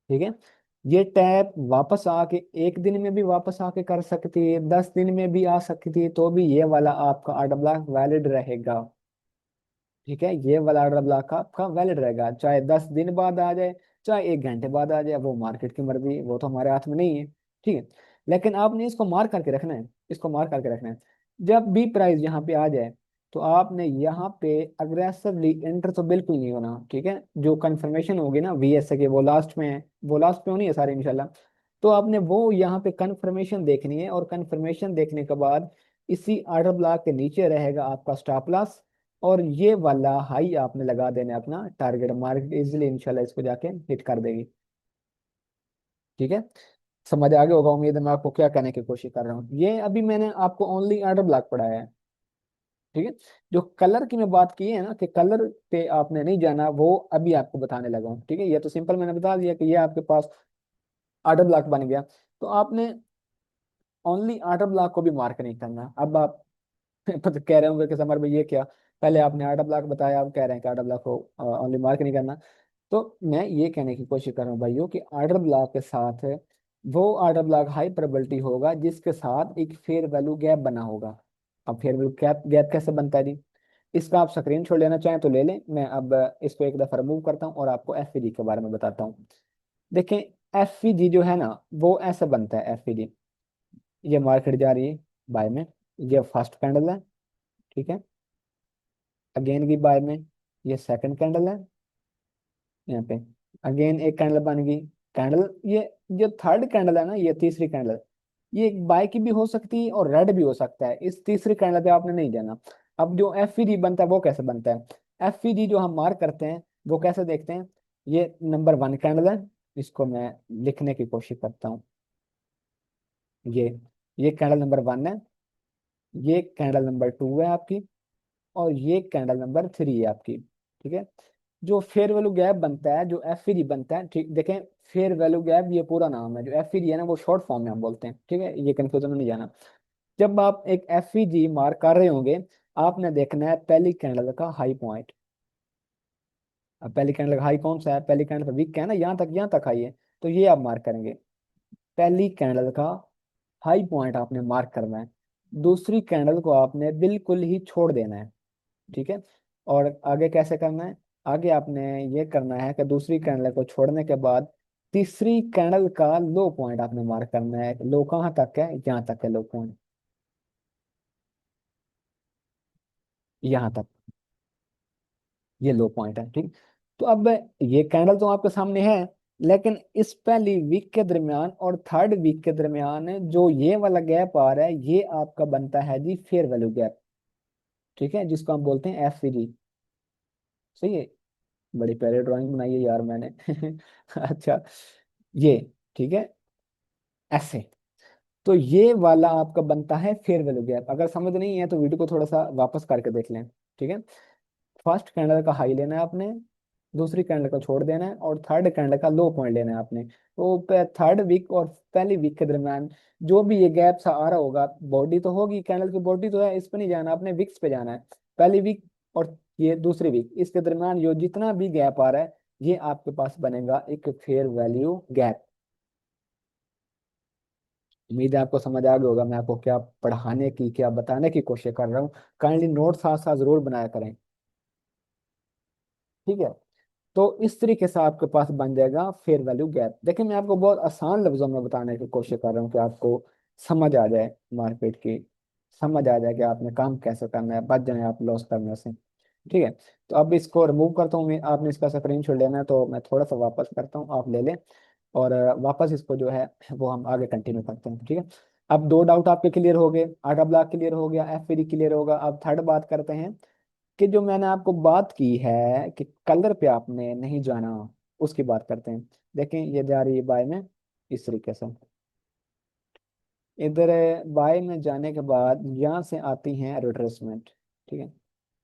ठीक है। ये टैप वापस आके एक दिन में भी वापस आके कर सकती है, 10 दिन में भी आ सकती है, तो भी ये वाला आपका ऑर्डर ब्लॉक वैलिड रहेगा, ठीक है। ये वाला ऑर्डर ब्लॉक आपका वैलिड रहेगा, चाहे 10 दिन बाद आ जाए, चाहे 1 घंटे बाद आ जाए, वो मार्केट की मर्जी, वो तो हमारे हाथ में नहीं है, ठीक है। लेकिन आपने इसको मार्क करके रखना है, इसको मार्क करके रखना है, जब भी प्राइस यहाँ पे आ जाए तो आपने यहाँ पे अग्रेसिवली एंटर तो बिल्कुल नहीं होना, ठीक है। जो कंफर्मेशन होगी ना VS के, वो लास्ट में है, वो लास्ट पे होनी है सारी इंशाल्लाह। तो आपने वो यहाँ पे कंफर्मेशन देखनी है, और कंफर्मेशन देखने के बाद इसी ऑर्डर ब्लॉक के नीचे रहेगा आपका स्टॉप लॉस, और ये वाला हाई आपने लगा देना है अपना टारगेट, मार्केट इजीली इंशाल्लाह इसको जाके हिट कर देगी, ठीक है। समझ आ गया होगा, उम्मीद है, मैं आपको क्या कहने की कोशिश कर रहा हूँ, ये अभी मैंने आपको ओनली ऑर्डर ब्लॉक पढ़ाया है, ठीक है। जो कलर की मैं बात की है ना, कि कलर पे आपने नहीं जाना, वो अभी आपको बताने लगा हूँ, ठीक है। ये तो सिंपल मैंने बता दिया कि ये आपके पास ऑर्डर ब्लॉक बन गया, तो आपने ओनली ऑर्डर ब्लॉक को भी मार्क नहीं करना। अब आप तो कह रहे होंगे कि समर भाई ये क्या, पहले आपने ऑर्डर ब्लॉक बताया, आप कह रहे हैं कि ऑर्डर ब्लॉक को ओनली मार्क नहीं करना। तो मैं ये कहने की कोशिश कर रहा हूँ भाइयों कि ऑर्डर ब्लॉक के साथ वो ऑर्डर ब्लॉक हाई प्रोबेबिलिटी होगा जिसके साथ एक फेयर वैल्यू गैप बना होगा। अब फेयर वैल्यू गैप गैप कैसे बनता है जी, इसका आप स्क्रीन शॉट लेना चाहें तो ले लें, मैं अब इसको एक दफा रिमूव करता हूँ और आपको FVG के बारे में बताता हूँ। देखें, FVG जो है ना, वो ऐसे बनता है FVG, ये मार्केट जा रही है बाय में, ये फर्स्ट कैंडल है, ठीक है, अगेन की बाय में, ये सेकंड कैंडल है, यहाँ पे अगेन एक कैंडल बन गई, कैंडल ये जो थर्ड कैंडल है ना, ये तीसरी कैंडल, ये एक बाय की भी हो सकती है और रेड भी हो सकता है, इस तीसरी कैंडल पे आपने नहीं जाना। अब जो FVG बनता है वो कैसे बनता है, FVG जो हम मार्क करते हैं, वो कैसे देखते हैं? ये नंबर 1 कैंडल है, इसको मैं लिखने की कोशिश करता हूँ। ये ये कैंडल नंबर 1 है, ये कैंडल नंबर 2 है आपकी, और ये कैंडल नंबर 3 है आपकी। ठीक है। जो फेयर वैल्यू गैप बनता है, जो एफ बनता है, ठीक देखें, फेयर वैल्यू गैप ये पूरा नाम है। जो एफ है ना, वो शॉर्ट फॉर्म में हम बोलते हैं। ठीक है, ये कंफ्यूजन में नहीं जाना। जब आप एक एफ मार्क कर रहे होंगे, आपने देखना है पहली कैंडल का हाई पॉइंट। अब पहली कैंडल का हाई कौन सा है? पहली कैंडल का वीक है ना, यहाँ तक हाई है, तो ये आप मार्क करेंगे। पहली कैंडल का हाई पॉइंट आपने मार्क करना है, दूसरी कैंडल को आपने बिल्कुल ही छोड़ देना है। ठीक है। और आगे कैसे करना है? आगे आपने ये करना है कि दूसरी कैंडल को छोड़ने के बाद तीसरी कैंडल का लो पॉइंट आपने मार्क करना है। लो कहाँ तक है? यहाँ तक है लो पॉइंट, यहाँ तक, ये लो पॉइंट है। ठीक। तो अब ये कैंडल तो आपके सामने है, लेकिन इस पहली वीक के दरमियान और थर्ड वीक के दरमियान जो ये वाला गैप आ रहा है, ये आपका बनता है जी फेयर वैल्यू गैप। ठीक है, जिसको हम बोलते हैं एफ। सही है। बड़ी प्यारी ड्राइंग बनाई है यार मैंने। अच्छा, ये, ठीक है, ऐसे। तो ये वाला आपका बनता है फेयर वैल्यू गैप। अगर समझ नहीं है तो वीडियो को थोड़ा सा वापस करके देख लें। ठीक है। फर्स्ट कैंडल का हाई लेना है आपने, दूसरी कैंडल को छोड़ देना है, और थर्ड कैंडल का लो पॉइंट लेना है आपने। तो थर्ड वीक और पहली वीक के दरम्यान जो भी ये गैप सा आ रहा होगा, बॉडी तो होगी, कैंडल की बॉडी तो है, इस पे नहीं जाना आपने, विक्स पे जाना है। पहली वीक और ये दूसरी वीक, इसके दरम्यान जो जितना भी गैप आ रहा है, ये आपके पास बनेगा एक फेयर वैल्यू गैप। उम्मीद है आपको समझ आ गया होगा मैं आपको क्या पढ़ाने की, क्या बताने की कोशिश कर रहा हूँ। काइंडली नोट साथ साथ जरूर बनाया करें। ठीक है। तो इस तरीके से आपके पास बन जाएगा फेयर वैल्यू गैप। देखिए, मैं आपको बहुत आसान लफ्जों में बताने की कोशिश कर रहा हूँ कि आपको समझ आ जाए मार्केट की, समझ आ जाए कि आपने काम कैसे करना है, बच जाए आप लॉस करने से। ठीक है। तो अब इसको रिमूव करता हूँ मैं, आपने इसका स्क्रीनशॉट लेना है तो मैं थोड़ा सा वापस करता हूँ, आप ले लें। और वापस इसको जो है वो हम आगे कंटिन्यू करते हैं। ठीक है। अब दो डाउट आपके क्लियर हो गए, आधा ब्लॉक क्लियर हो गया, एफ क्लियर होगा। अब थर्ड बात करते हैं कि जो मैंने आपको बात की है कि कलर पे आपने नहीं जाना, उसकी बात करते हैं। देखें, ये जा रही है बाय में, इस तरीके से। इधर बाय में जाने के बाद यहाँ से आती हैं रिट्रेसमेंट। ठीक है,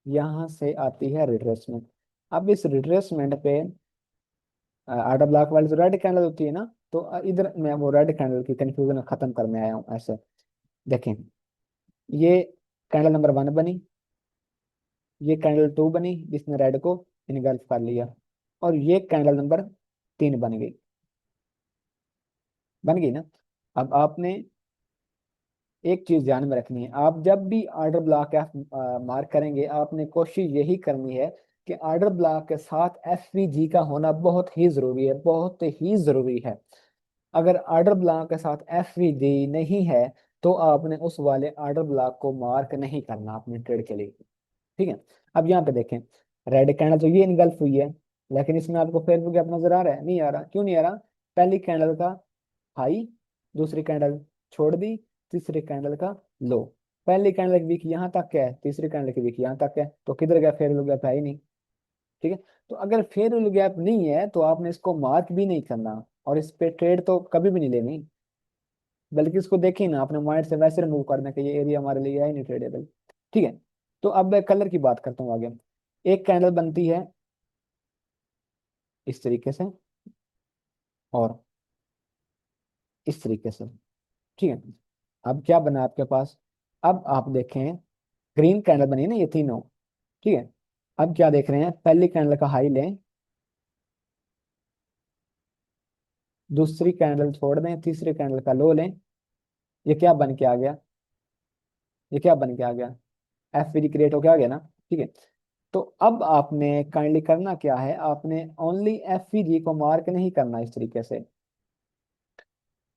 यहाँ से आती है रिट्रेसमेंट। अब इस रिट्रेसमेंट पे आधा ब्लॉक वाली जो रेड कैंडल होती है ना, तो इधर मैं वो रेड कैंडल की कंफ्यूजन खत्म करने आया हूँ ऐसे। देखें, ये कैंडल नंबर 1 बनी, ये कैंडल 2 बनी जिसने रेड को इनगल्फ कर लिया, और ये कैंडल नंबर 3 बन गई। बन गई ना? अब आपने एक चीज ध्यान में रखनी है, आप जब भी ऑर्डर ब्लॉक एफ मार्क करेंगे, आपने कोशिश यही करनी है कि ऑर्डर ब्लॉक के साथ एफ का होना बहुत ही जरूरी है, बहुत ही जरूरी है। अगर ऑर्डर ब्लॉक के साथ एफ नहीं है, तो आपने उस वाले ऑर्डर ब्लॉक को मार्क नहीं करना अपने ट्रेड के लिए। ठीक है। अब यहाँ पे देखें, रेड कैंडल तो ये इनगल्फ हुई है, लेकिन इसमें आपको फेयर गैप नजर आ रहा है? नहीं आ रहा। क्यों नहीं आ रहा? पहली कैंडल का हाई, दूसरी कैंडल छोड़ दी, तीसरी कैंडल का लो। पहली कैंडल की वीक यहाँ तक है, तीसरी कैंडल की वीक यहाँ तक है, तो किधर गया? फेयर गैप है ही नहीं। ठीक है। तो अगर फेयर गैप नहीं है तो आपने इसको मार्क भी नहीं करना, और इस पे ट्रेड तो कभी भी नहीं लेनी, बल्कि इसको देखिए ना, अपने माइंड से वैसे रिमूव करना कि ये एरिया हमारे लिए है ही नहीं ट्रेडेबल। ठीक है। तो अब मैं कलर की बात करता हूँ आगे। एक कैंडल बनती है इस तरीके से, और इस तरीके से। ठीक है। अब क्या बना आपके पास? अब आप देखें, ग्रीन कैंडल बनी है ना ये तीनों। ठीक है। अब क्या देख रहे हैं? पहली कैंडल का हाई लें, दूसरी कैंडल छोड़ दें, तीसरी कैंडल का लो लें। ये क्या बन के आ गया? ये क्या बन के आ गया? एफ क्रिएट होके आ गया ना? ठीक है। तो अब आपने काइंडली करना क्या है, आपने ओनली एफ को मार्क नहीं करना इस तरीके से,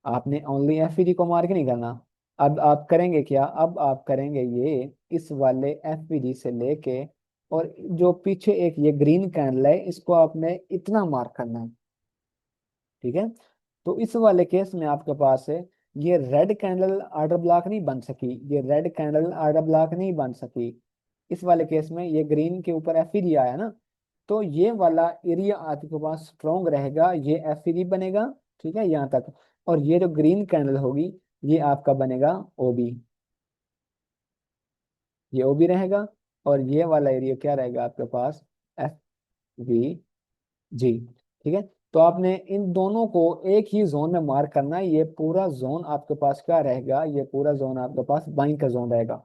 आपने ओनली एफ को मार्क नहीं करना। अब आप करेंगे क्या? अब आप करेंगे ये, इस वाले एफ से लेके, और जो पीछे एक ये ग्रीन कैंडल है, इसको आपने इतना मार्क करना है। ठीक है। तो इस वाले केस में आपके पास है, ये रेड कैंडल आर्डर ब्लॉक नहीं बन सकी, ये रेड कैंडल आर्डर ब्लॉक नहीं बन सकी। इस वाले केस में ये ग्रीन के ऊपर एफ आया ना, तो ये वाला एरिया आपके पास स्ट्रॉन्ग रहेगा, ये एफ बनेगा। ठीक है यहाँ तक। और ये जो ग्रीन कैंडल होगी, ये आपका बनेगा ओबी, ये ओबी रहेगा। और ये वाला एरिया क्या रहेगा आपके पास, एफ वी जी। ठीक है। तो आपने इन दोनों को एक ही जोन में मार्क करना है। ये पूरा जोन आपके पास क्या रहेगा, ये पूरा जोन आपके पास बाइंग का जोन रहेगा।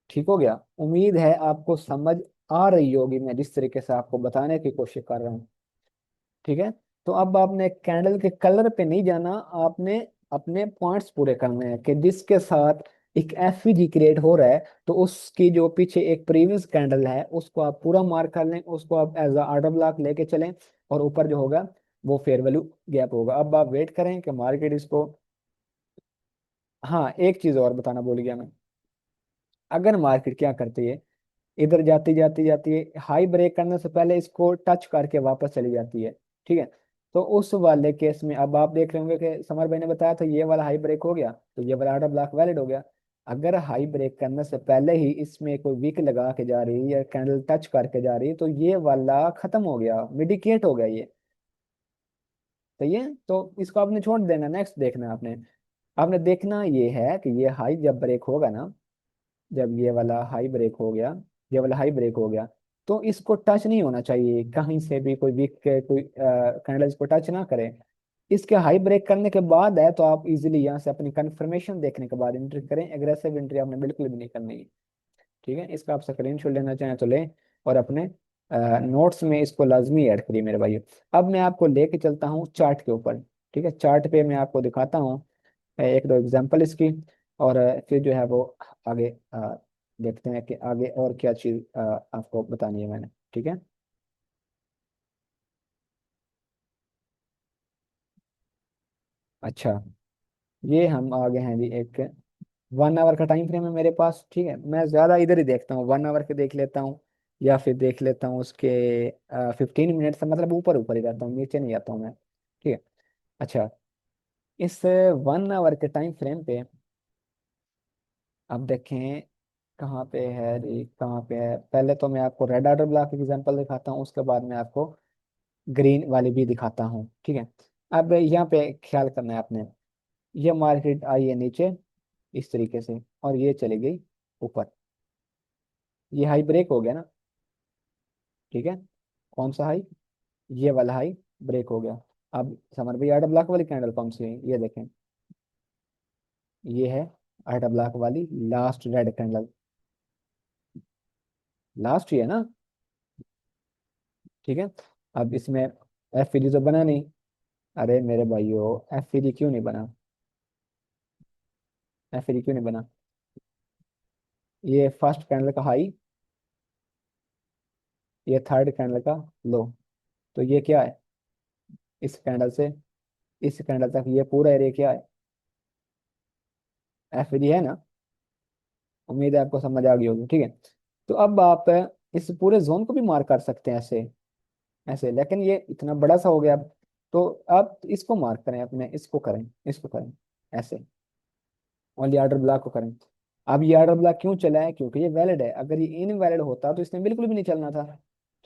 ठीक हो गया। उम्मीद है आपको समझ आ रही होगी मैं जिस तरीके से आपको बताने की कोशिश कर रहा हूँ। ठीक है। तो अब आपने कैंडल के कलर पे नहीं जाना, आपने अपने पॉइंट्स पूरे करने हैं कि जिसके साथ एक एफईजी क्रिएट हो रहा है, तो उसकी जो पीछे एक प्रीवियस कैंडल है उसको आप पूरा मार्क कर लें, उसको आप एज अ ऑर्डर ब्लॉक लेके चलें। और ऊपर जो होगा वो फेयर वैल्यू गैप होगा। अब आप वेट करें कि मार्केट इसको। हाँ, एक चीज और बताना भूल गया मैं। अगर मार्केट क्या करती है, इधर जाती जाती जाती है, हाई ब्रेक करने से पहले इसको टच करके वापस चली जाती है। ठीक है। तो उस वाले केस में अब आप देख रहे होंगे कि समर भाई ने बताया था ये वाला हाई ब्रेक हो गया, तो ये वाला ऑर्डर ब्लॉक वैलिड हो गया। अगर हाई ब्रेक करने से पहले ही इसमें कोई वीक लगा के जा रही है या कैंडल टच करके जा रही है, तो ये वाला खत्म हो गया, मिडिकेट हो गया ये। सही है। तो इसको आपने छोड़ देना, नेक्स्ट देखना है आपने। आपने देखना ये है कि ये हाई जब ब्रेक होगा ना, जब ये वाला हाई ब्रेक हो गया, ये वाला हाई ब्रेक हो गया, तो इसको टच नहीं होना चाहिए कहीं से भी, कोई वीक के कोई कैंडल इसको टच ना करे। इसके हाई ब्रेक करने के बाद है तो आप इजीली यहाँ से अपनी कंफर्मेशन देखने के बाद एंट्री करें। एग्रेसिव एंट्री आपने बिल्कुल भी नहीं करनी है। ठीक है। इसका आप स्क्रीनशॉट लेना चाहें तो लें, और अपने नोट्स में इसको लाजमी ऐड करिए मेरे भाई। अब मैं आपको लेके चलता हूँ चार्ट के ऊपर। ठीक है। चार्ट पे मैं आपको दिखाता हूँ एक दो एग्जांपल इसकी, और फिर जो है वो आगे देखते हैं कि आगे और क्या चीज़ आपको बतानी है मैंने। ठीक है। अच्छा, ये हम आगे हैं जी। एक 1 आवर का टाइम फ्रेम है मेरे पास। ठीक है। मैं ज़्यादा इधर ही देखता हूँ, 1 आवर के देख लेता हूँ, या फिर देख लेता हूँ उसके 15 मिनट से, मतलब ऊपर ऊपर ही रहता हूँ, नीचे नहीं आता हूँ मैं। ठीक है। अच्छा, इस 1 आवर के टाइम फ्रेम पे आप देखें कहाँ पे है जी, कहाँ पे है। पहले तो मैं आपको रेड ऑर्डर ब्लॉक एग्जांपल दिखाता हूँ, उसके बाद मैं आपको ग्रीन वाली भी दिखाता हूँ। ठीक है। अब यहाँ पे ख्याल करना है आपने, ये मार्केट आई है नीचे इस तरीके से, और ये चली गई ऊपर, ये हाई ब्रेक हो गया ना। ठीक है। कौन सा हाई, ये वाला हाई ब्रेक हो गया। अब समर भाई ऑर्डर ब्लॉक वाली कैंडल कौन सी है, ये देखें, ये है ऑर्डर ब्लॉक वाली लास्ट रेड कैंडल। लास्ट ही है ना। ठीक है। अब इसमें एफ तो बना नहीं। अरे मेरे भाइयों, एफ क्यों नहीं बना, एफ क्यों नहीं बना। ये फर्स्ट कैंडल का हाई, ये थर्ड कैंडल का लो। तो ये क्या है, इस कैंडल से इस कैंडल तक ये पूरा एरिया क्या है, एफ है ना। उम्मीद है आपको समझ आ गई होगी। ठीक है। तो अब आप इस पूरे जोन को भी मार्क कर सकते हैं ऐसे, ऐसे, लेकिन ये इतना बड़ा सा हो गया अब। तो आप इसको मार्क करें, अपने इसको करें, इसको करें ऐसे, ओनली ऑर्डर ब्लॉक को करें। अब ये ऑर्डर ब्लॉक क्यों चला है, क्योंकि ये वैलिड है। अगर ये इनवैलिड होता तो इसने बिल्कुल भी नहीं चलना था।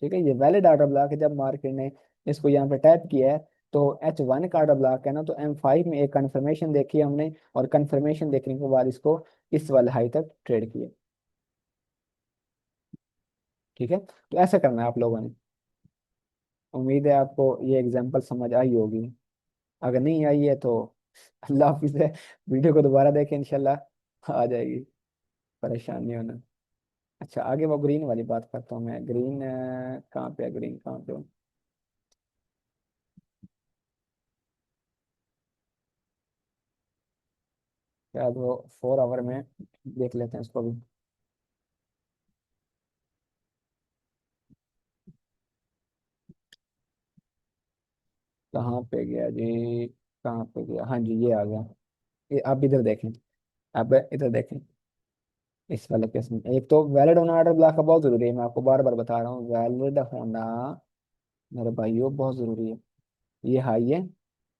ठीक है। ये वैलिड ऑर्डर ब्लॉक है। जब मार्केट ने इसको यहाँ पे टैप किया है, तो H1 का ऑर्डर ब्लॉक है ना, तो M5 में एक कंफर्मेशन देखी हमने, और कंफर्मेशन देखने के बाद इसको इस वाले हाई तक ट्रेड किया। ठीक है। तो ऐसा करना है आप लोगों ने। उम्मीद है आपको ये एग्जांपल समझ आई होगी। अगर नहीं आई है तो अल्लाह हाफिज है। वीडियो को दोबारा देखें, इंशाल्लाह आ जाएगी। परेशान नहीं होना। अच्छा, आगे वो ग्रीन वाली बात करता हूँ मैं। ग्रीन कहाँ पे है, ग्रीन कहाँ पे है? शायद वो 4 आवर में देख लेते हैं इसको भी। कहाँ पे गया जी, कहाँ पे गया, हाँ जी ये आ गया। ये आप इधर देखें, आप इधर देखें। इस वाले केस में एक तो वैलिड होना ऑर्डर ब्लॉक का बहुत जरूरी है, मैं आपको बार बार बता रहा हूँ, वैलिड होना मेरे भाइयों बहुत जरूरी है। ये हाई है,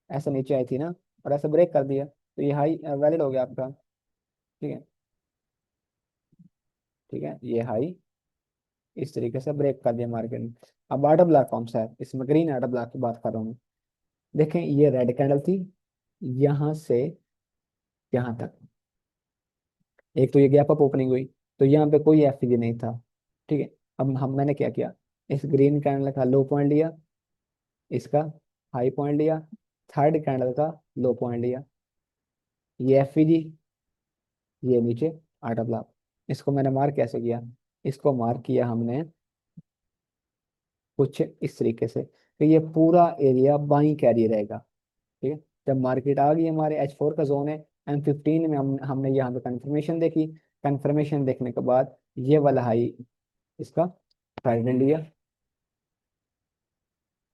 ऐसे नीचे आई थी ना, और ऐसे ब्रेक कर दिया, तो ये हाई वैलिड हो गया आपका। ठीक है। ठीक है। ये हाई इस तरीके से ब्रेक कर दिया मार्केट ने। अब आर्डर ब्लॉक कौन सा है, इसमें ग्रीन आर्डर ब्लॉक की बात कर रहा हूँ मैं। देखें ये रेड कैंडल थी, यहाँ से यहाँ तक, एक तो ये गैप अप ओपनिंग हुई, तो यहाँ पे कोई एफईजी नहीं था। ठीक है, अब हम मैंने क्या किया, इस ग्रीन कैंडल का लो पॉइंट लिया, इसका हाई पॉइंट लिया, थर्ड कैंडल का लो पॉइंट लिया, ये एफईजी, ये नीचे आर्डर ब्लॉक। इसको मैंने मार्क कैसे किया, इसको मार्क किया हमने कुछ इस तरीके से कि ये पूरा एरिया बाई कैरी रहेगा। ठीक है, जब मार्केट आ गई हमारे H4 का जोन है, M15 में हमने यहाँ पे कंफर्मेशन देखी, कंफर्मेशन देखने के बाद ये वाला हाई इसका ट्राइडेंट लिया।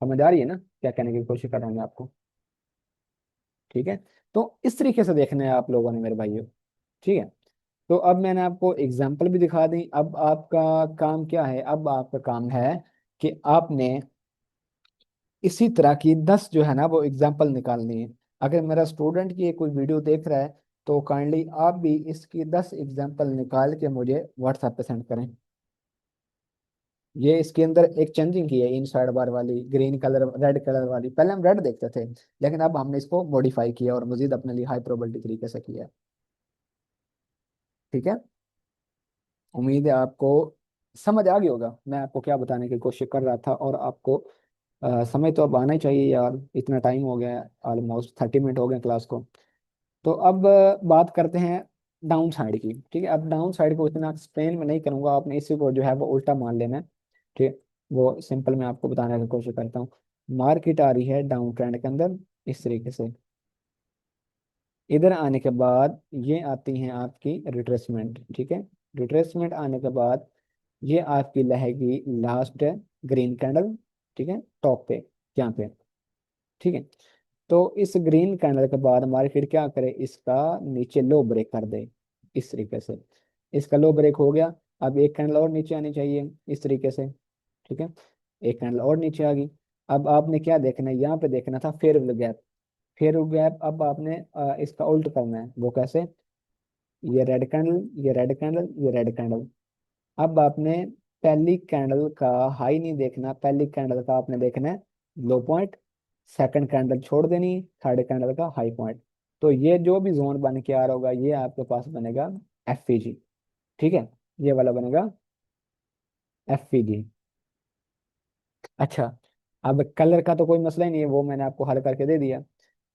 समझ आ रही है ना क्या कहने की कोशिश कर रहा हूँ मैं आपको। ठीक है, तो इस तरीके से देखना है आप लोगों ने मेरे भाइयों। ठीक है, तो अब मैंने आपको एग्जाम्पल भी दिखा दी। अब आपका काम क्या है, अब आपका काम है कि आपने इसी तरह की 10 जो है ना वो एग्जाम्पल निकालनी है। अगर मेरा स्टूडेंट की कोई वीडियो देख रहा है तो काइंडली आप भी इसकी 10 एग्जाम्पल निकाल के मुझे व्हाट्सएप पे सेंड करें। ये इसके अंदर एक चेंजिंग की है, इन साइड बार वाली ग्रीन कलर रेड कलर वाली, पहले हम रेड देखते थे लेकिन अब हमने इसको मॉडिफाई किया और मजीद अपने लिए हाई प्रोबेबिलिटी तरीके से किया है। ठीक है, उम्मीद है आपको समझ आ गया होगा मैं आपको क्या बताने की कोशिश कर रहा था। और आपको समय तो अब आना ही चाहिए यार, इतना टाइम हो गया है, ऑलमोस्ट 30 मिनट हो गए क्लास को। तो अब बात करते हैं डाउन साइड की। ठीक है, अब डाउन साइड को इतना एक्सप्लेन मैं नहीं करूंगा, आपने इसी को जो है वो उल्टा मान लेना है। ठीक है, वो सिंपल मैं आपको बताने की कोशिश करता हूँ। मार्केट आ रही है डाउन ट्रेंड के अंदर इस तरीके से, इधर आने के बाद ये आती हैं आपकी रिट्रेसमेंट। ठीक है, रिट्रेसमेंट आने के बाद ये आपकी लहेगी लास्ट ग्रीन कैंडल। ठीक है, टॉप पे यहाँ पे। ठीक है, तो इस ग्रीन कैंडल के बाद मार्केट क्या करे, इसका नीचे लो ब्रेक कर दे इस तरीके से। इसका लो ब्रेक हो गया, अब एक कैंडल और नीचे आनी चाहिए इस तरीके से। ठीक है, एक कैंडल और नीचे आ गई। अब आपने क्या देखना है, यहाँ पे देखना था फेयरवेल गैप। फेयरवेल गैप अब आपने इसका उल्ट करना है, वो कैसे, ये रेड कैंडल, ये रेड कैंडल, ये रेड कैंडल। अब आपने पहली कैंडल का हाई नहीं देखना, पहली कैंडल का आपने देखना है लो पॉइंट, सेकंड कैंडल छोड़ देनी, थर्ड कैंडल का हाई पॉइंट। तो ये जो भी जोन बन के आ रहा होगा ये आपके पास बनेगा एफईजी। ठीक है, ये वाला बनेगा एफईजी। अच्छा, अब कलर का तो कोई मसला ही नहीं है, वो मैंने आपको हल करके दे दिया।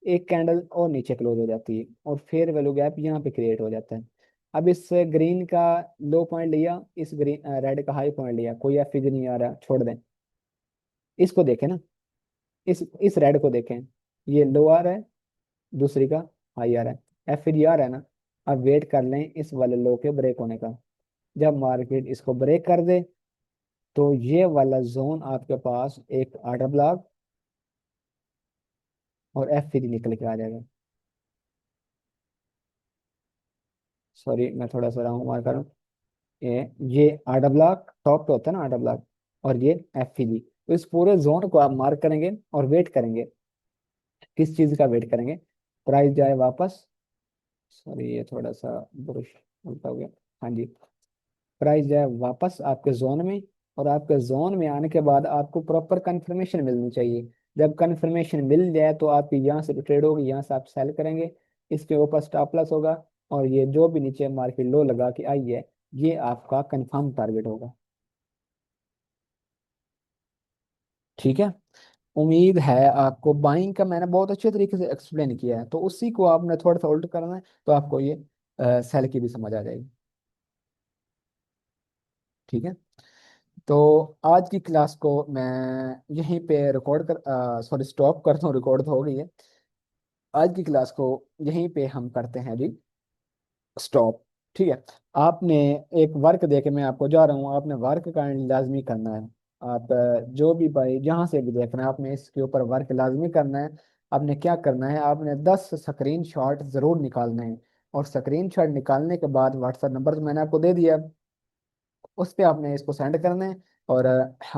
एक कैंडल और नीचे क्लोज हो जाती है और फेयर वैल्यू गैप यहाँ पे क्रिएट हो जाता है। अब इस ग्रीन का लो पॉइंट लिया, इस ग्रीन रेड का हाई पॉइंट लिया, कोई एफईजी नहीं आ रहा, छोड़ दें। इसको देखें ना, इस रेड को देखें, ये लो आ रहा है, दूसरी का हाई आ रहा है, एफईजी आ रहा है ना। अब वेट कर लें इस वाले लो के ब्रेक होने का। जब मार्केट इसको ब्रेक कर दे तो ये वाला जोन आपके पास एक आर्डर ब्लॉक और एफईजी निकल के आ जाएगा। सॉरी मैं थोड़ा सा राउंड मार कर, ये आर्डर ब्लॉक टॉप पे होता है ना आर्डर ब्लॉक, और ये एफईजी। तो इस पूरे जोन को आप मार्क करेंगे और वेट करेंगे, किस चीज का वेट करेंगे, प्राइस जाए वापस, सॉरी ये थोड़ा सा बुरुश उल्टा हो गया, हाँ जी, प्राइस जाए वापस आपके जोन में। और आपके जोन में आने के बाद आपको प्रॉपर कंफर्मेशन मिलनी चाहिए। जब कंफर्मेशन मिल जाए तो आपकी यहाँ से ट्रेड होगी, यहाँ से आप सेल करेंगे, इसके ऊपर स्टॉप लॉस होगा, और ये जो भी नीचे मार्केट लो लगा के आई है ये आपका कंफर्म टारगेट होगा। ठीक है, उम्मीद है आपको बाइंग का मैंने बहुत अच्छे तरीके से एक्सप्लेन किया है, तो उसी को आपने थोड़ा सा उल्ट करना है तो आपको ये सेल की भी समझ आ जाएगी। ठीक है, तो आज की क्लास को मैं यहीं पे रिकॉर्ड कर सॉरी स्टॉप करता हूँ, रिकॉर्ड तो हो गई है। आज की क्लास को यहीं पे हम करते हैं जी स्टॉप। ठीक है, आपने एक वर्क दे के मैं आपको जा रहा हूँ, आपने वर्क का लाजमी करना है। आप जो भी भाई जहाँ से भी देख रहे हैं आपने इसके ऊपर वर्क लाजमी करना है। आपने क्या करना है, आपने 10 स्क्रीन शॉट जरूर निकालने हैं, और स्क्रीन शॉट निकालने के बाद व्हाट्सएप नंबर मैंने आपको दे दिया, उस पर आपने इसको सेंड करना है। और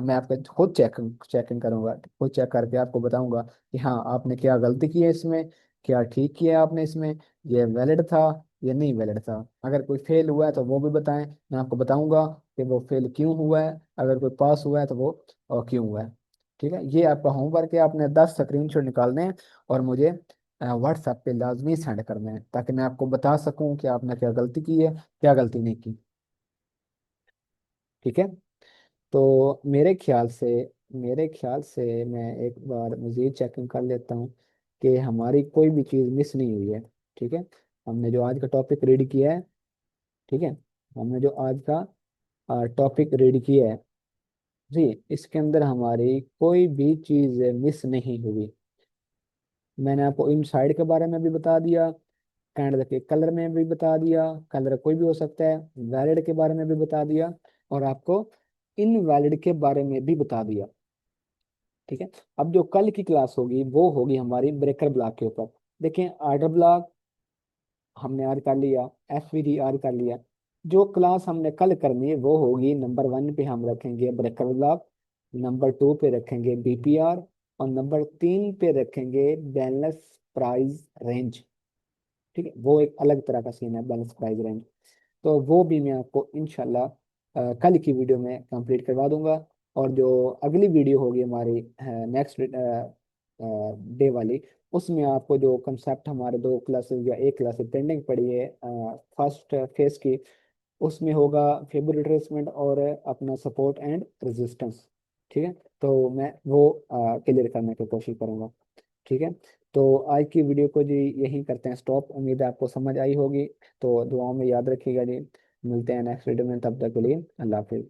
मैं आपका खुद चेकिंग करूंगा, खुद चेक करके आपको बताऊंगा कि हाँ आपने क्या गलती की है इसमें, क्या ठीक किया आपने इसमें, ये वैलिड था ये नहीं वैलिड था। अगर कोई फेल हुआ है तो वो भी बताएं, मैं आपको बताऊंगा कि वो फेल क्यों हुआ है। अगर कोई पास हुआ है तो वो क्यों हुआ है। ठीक है, ये आपका होमवर्क है, आपने 10 स्क्रीनशॉट निकालने हैं और मुझे व्हाट्सएप पे लाजमी सेंड करने हैं, ताकि मैं आपको बता सकूं कि आपने क्या गलती की है, क्या गलती नहीं की। ठीक है। तो मेरे ख्याल से मैं एक बार मज़ीद चेकिंग कर लेता हूँ कि हमारी कोई भी चीज़ मिस नहीं हुई है। ठीक है, हमने जो आज का टॉपिक रीड किया है, ठीक है, हमने जो आज का टॉपिक रीड किया है जी, इसके अंदर हमारी कोई भी चीज़ मिस नहीं हुई। मैंने आपको इनसाइड के बारे में भी बता दिया, कैंडल के कलर में भी बता दिया, कलर कोई भी हो सकता है, वैलिड के बारे में भी बता दिया, और आपको इनवैलिड के बारे में भी बता दिया। ठीक है। अब जो कल की क्लास होगी वो होगी हमारी ब्रेकर ब्लॉक के ऊपर। देखें, आर्डर ब्लॉक हमने आज कर लिया, एफवीडी आज कर लिया। जो क्लास हमने कल करनी है वो होगी, नंबर 1 पे हम रखेंगे ब्रेकर ब्लॉक, नंबर 2 पे रखेंगे बीपीआर, और नंबर 3 पे रखेंगे बैलेंस प्राइस रेंज। ठीक है, वो एक अलग तरह का सीन है बैलेंस प्राइस रेंज। तो वो भी मैं आपको इंशाल्लाह कल की वीडियो में कंप्लीट करवा दूंगा। और जो अगली वीडियो होगी हमारी नेक्स्ट डे वाली, उसमें आपको जो कंसेप्ट हमारे 2 क्लासेस या एक क्लास पेंडिंग पड़ी है फर्स्ट फेज की, उसमें होगा फेबर रिट्रेसमेंट और अपना सपोर्ट एंड रेजिस्टेंस। ठीक है, तो मैं वो क्लियर करने की कोशिश करूंगा। ठीक है, तो आज की वीडियो को जी यहीं करते हैं स्टॉप। उम्मीद है आपको समझ आई होगी। तो दुआओं में याद रखिएगा जी। मिलते हैं नेक्स्ट वीडियो में, तब तक के लिए अल्लाह हाफिज।